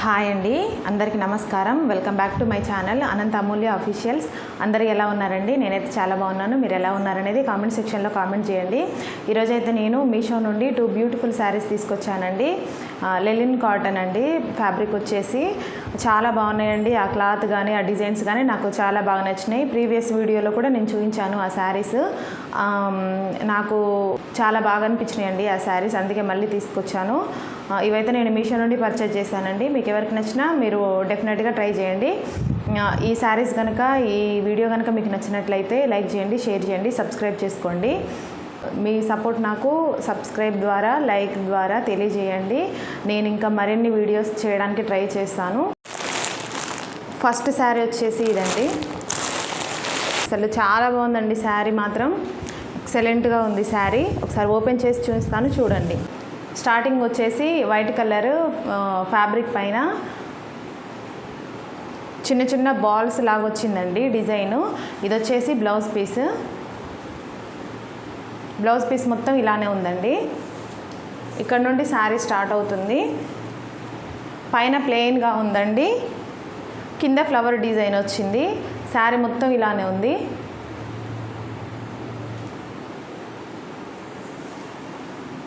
Hi అండి, అందరికీ నమస్కారం. Welcome back to my channel Anantha Amulya officials. అందరూ ఎలా ఉన్నారండి? నేనైతే చాలా బాగున్నాను. మీరు ఎలా ఉన్నారనేది కామెంట్ సెక్షన్లో కామెంట్ చేయండి. ఈరోజైతే నేను మీషో నుండి 2 బ్యూటిఫుల్ శారీస్ తీసుకొచ్చానండి. లెలిన్ కాటన్ అండి. ఫ్యాబ్రిక్ వచ్చేసి చాలా బాగున్నాయండి. ఆ క్లాత్ కానీ ఆ డిజైన్స్ కానీ నాకు చాలా బాగా నచ్చినాయి. ప్రీవియస్ వీడియోలో కూడా నేను చూపించాను ఆ శారీస్. నాకు చాలా బాగా అనిపించినాయండి ఆ శారీస్, అందుకే మళ్ళీ తీసుకొచ్చాను. ఇవైతే నేను మీషో నుండి పర్చేజ్ చేశానండి. మీకు ఎవరికి నచ్చినా మీరు డెఫినెట్గా ట్రై చేయండి. ఈ శారీస్ కనుక, ఈ వీడియో కనుక మీకు నచ్చినట్లయితే లైక్ చేయండి, షేర్ చేయండి, సబ్స్క్రైబ్ చేసుకోండి. మీ సపోర్ట్ నాకు సబ్స్క్రైబ్ ద్వారా, లైక్ ద్వారా తెలియజేయండి. నేను ఇంకా మరిన్ని వీడియోస్ చేయడానికి ట్రై చేస్తాను. ఫస్ట్ శారీ వచ్చేసి ఇదండి. అసలు చాలా బాగుందండి శారీ, మాత్రం ఎక్సలెంట్గా ఉంది శారీ. ఒకసారి ఓపెన్ చేసి చూపిస్తాను, చూడండి. స్టార్టింగ్ వచ్చేసి వైట్ కలర్ ఫ్యాబ్రిక్ పైన చిన్న చిన్న బాల్స్ లాగా వచ్చిందండి డిజైను. ఇది వచ్చేసి బ్లౌజ్ పీస్. బ్లౌజ్ పీస్ మొత్తం ఇలానే ఉందండి. ఇక్కడ నుండి శారీ స్టార్ట్ అవుతుంది. పైన ప్లెయిన్గా ఉందండి, కింద ఫ్లవర్ డిజైన్ వచ్చింది. శారీ మొత్తం ఇలానే ఉంది.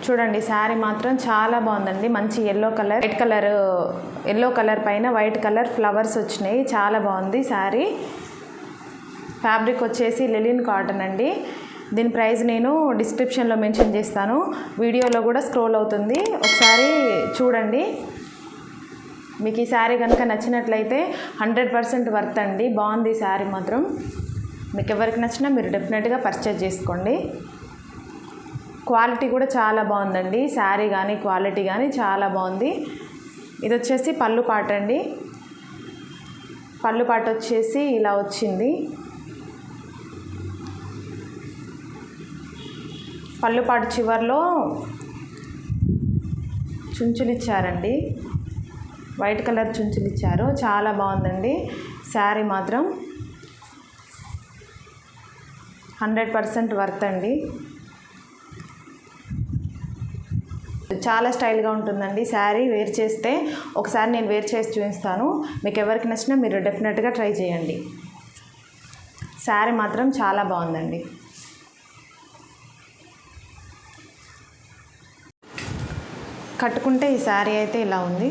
చూడండి, శారీ మాత్రం చాలా బాగుందండి. మంచి yellow colour, white colour, yellow colour పైన వైట్ కలర్ ఫ్లవర్స్ వచ్చినాయి. చాలా బాగుంది శారీ. ఫ్యాబ్రిక్ వచ్చేసి లెలిన్ కాటన్ అండి. దీని ప్రైస్ నేను డిస్క్రిప్షన్లో మెన్షన్ చేస్తాను, వీడియోలో కూడా స్క్రోల్ అవుతుంది, ఒకసారి చూడండి. మీకు ఈ శారీ కనుక నచ్చినట్లయితే 100% వర్త్ అండి. బాగుంది శారీ మాత్రం. మీకు ఎవరికి నచ్చినా మీరు డెఫినెట్గా పర్చేజ్ చేసుకోండి. క్వాలిటీ కూడా చాలా బాగుందండి. శారీ కానీ క్వాలిటీ కానీ చాలా బాగుంది. ఇది వచ్చేసి పళ్ళు పాట అండి. పళ్ళు పాట వచ్చేసి ఇలా వచ్చింది. పళ్ళు పాట చివర్లో చుంచులు ఇచ్చారండి, వైట్ కలర్ చుంచులు ఇచ్చారు. చాలా బాగుందండి శారీ మాత్రం. 100% వర్త్ అండి. చాలా స్టైల్గా ఉంటుందండి శారీ. వేర్ చేస్తే ఒకసారి నేను వేర్ చేసి చూపిస్తాను. మీకు ఎవరికి నచ్చినా మీరు డెఫినెట్గా ట్రై చేయండి. శారీ మాత్రం చాలా బాగుందండి. కట్టుకుంటే ఈ శారీ అయితే ఇలా ఉంది.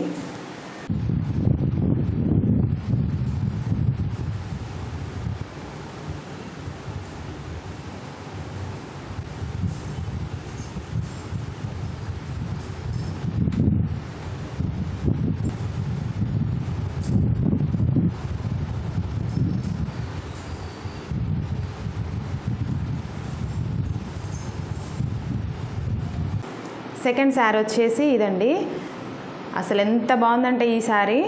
సెకండ్ శారీ వచ్చేసి ఇదండి. అసలు ఎంత బాగుందంటే ఈ శారీ,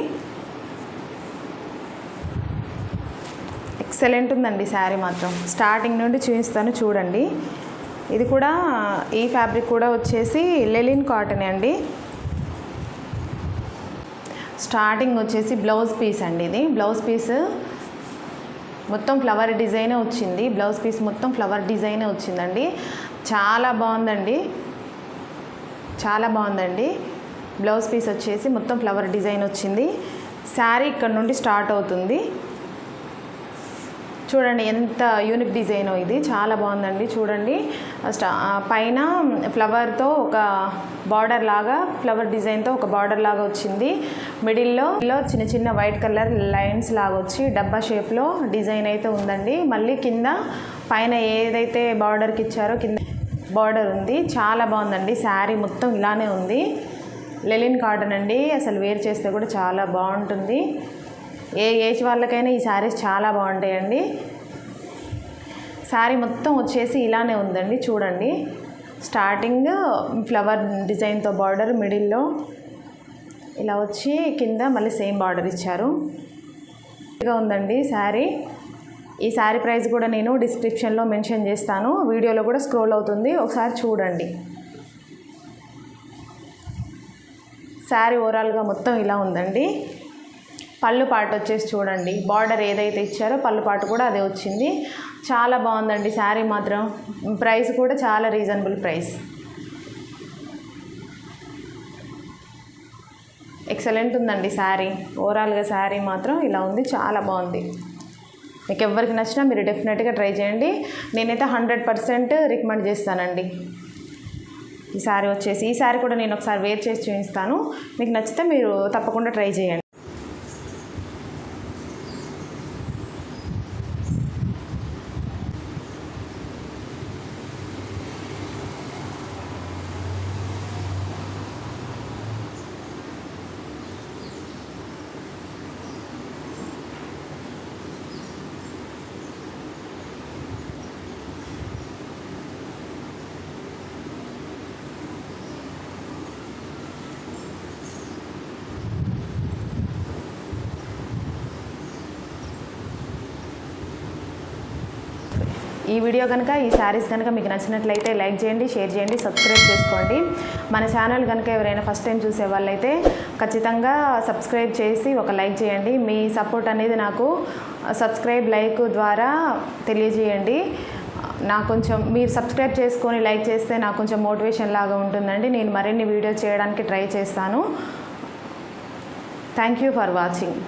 ఎక్సలెంట్ ఉందండి శారీ మాత్రం. స్టార్టింగ్ నుండి చూపిస్తాను, చూడండి. ఇది కూడా, ఈ ఫ్యాబ్రిక్ కూడా వచ్చేసి లెలిన్ కాటన్ అండి. స్టార్టింగ్ వచ్చేసి బ్లౌజ్ పీస్ అండి. ఇది బ్లౌజ్ పీస్ మొత్తం ఫ్లవర్ డిజైనే వచ్చింది. బ్లౌజ్ పీస్ మొత్తం ఫ్లవర్ డిజైనే వచ్చిందండి. చాలా బాగుందండి, చాలా బాగుందండి. బ్లౌజ్ పీస్ వచ్చేసి మొత్తం ఫ్లవర్ డిజైన్ వచ్చింది. శారీ ఇక్కడ నుండి స్టార్ట్ అవుతుంది. చూడండి ఎంత యూనిక్ డిజైనో ఇది, చాలా బాగుందండి. చూడండి, పైన ఫ్లవర్తో ఒక బార్డర్ లాగా, ఫ్లవర్ డిజైన్తో ఒక బార్డర్ లాగా వచ్చింది. మిడిల్లో చిన్న చిన్న వైట్ కలర్ లైన్స్ లాగా వచ్చి డబ్బా షేప్లో డిజైన్ అయితే ఉందండి. మళ్ళీ కింద పైన ఏదైతే బార్డర్కి ఇచ్చారో కింద బార్డర్ ఉంది. చాలా బాగుందండి శారీ మొత్తం ఇలానే ఉంది. లెలిన్ కాటన్ అండి. అసలు వేర్ చేస్తే కూడా చాలా బాగుంటుంది. ఏ ఏజ్ వాళ్ళకైనా ఈ శారీస్ చాలా బాగుంటాయండి. శారీ మొత్తం వచ్చేసి ఇలానే ఉందండి. చూడండి, స్టార్టింగ్ ఫ్లవర్ డిజైన్తో బార్డర్, మిడిల్లో ఇలా వచ్చి కింద మళ్ళీ సేమ్ బార్డర్ ఇచ్చారు. ఇదిగా ఉందండి శారీ. ఈ శారీ ప్రైస్ కూడా నేను డిస్క్రిప్షన్లో మెన్షన్ చేస్తాను, వీడియోలో కూడా స్క్రోల్ అవుతుంది, ఒకసారి చూడండి. శారీ ఓవరాల్గా మొత్తం ఇలా ఉందండి. పళ్ళు పాటు వచ్చేసి చూడండి, బార్డర్ ఏదైతే ఇచ్చారో పళ్ళు పాటు కూడా అదే వచ్చింది. చాలా బాగుందండి శారీ మాత్రం. ప్రైస్ కూడా చాలా రీజనబుల్ ప్రైస్. ఎక్సలెంట్ ఉందండి శారీ. ఓవరాల్గా శారీ మాత్రం ఇలా ఉంది, చాలా బాగుంది. మీకు ఎవరికి నచ్చినా మీరు డెఫినెట్గా ట్రై చేయండి. నేనైతే 100% రికమెండ్ చేస్తానండి. ఈ శారీ కూడా నేను ఒకసారి వేర్ చేసి చూపిస్తాను. మీకు నచ్చితే మీరు తప్పకుండా ట్రై చేయండి. ఈ వీడియో కనుక, ఈ శారీస్ కనుక మీకు నచ్చినట్లయితే లైక్ చేయండి, షేర్ చేయండి, సబ్స్క్రైబ్ చేసుకోండి. మన ఛానల్ కనుక ఎవరైనా ఫస్ట్ టైం చూసే వాళ్ళైతే ఖచ్చితంగా సబ్స్క్రైబ్ చేసి ఒక లైక్ చేయండి. మీ సపోర్ట్ అనేది నాకు సబ్స్క్రైబ్, లైక్ ద్వారా తెలియజేయండి. నాకు కొంచెం మీరు సబ్స్క్రైబ్ చేసుకొని లైక్ చేస్తే నాకు కొంచెం మోటివేషన్ లాగా ఉంటుందండి. నేను మరిన్ని వీడియోస్ చేయడానికి ట్రై చేస్తాను. Thank you for watching.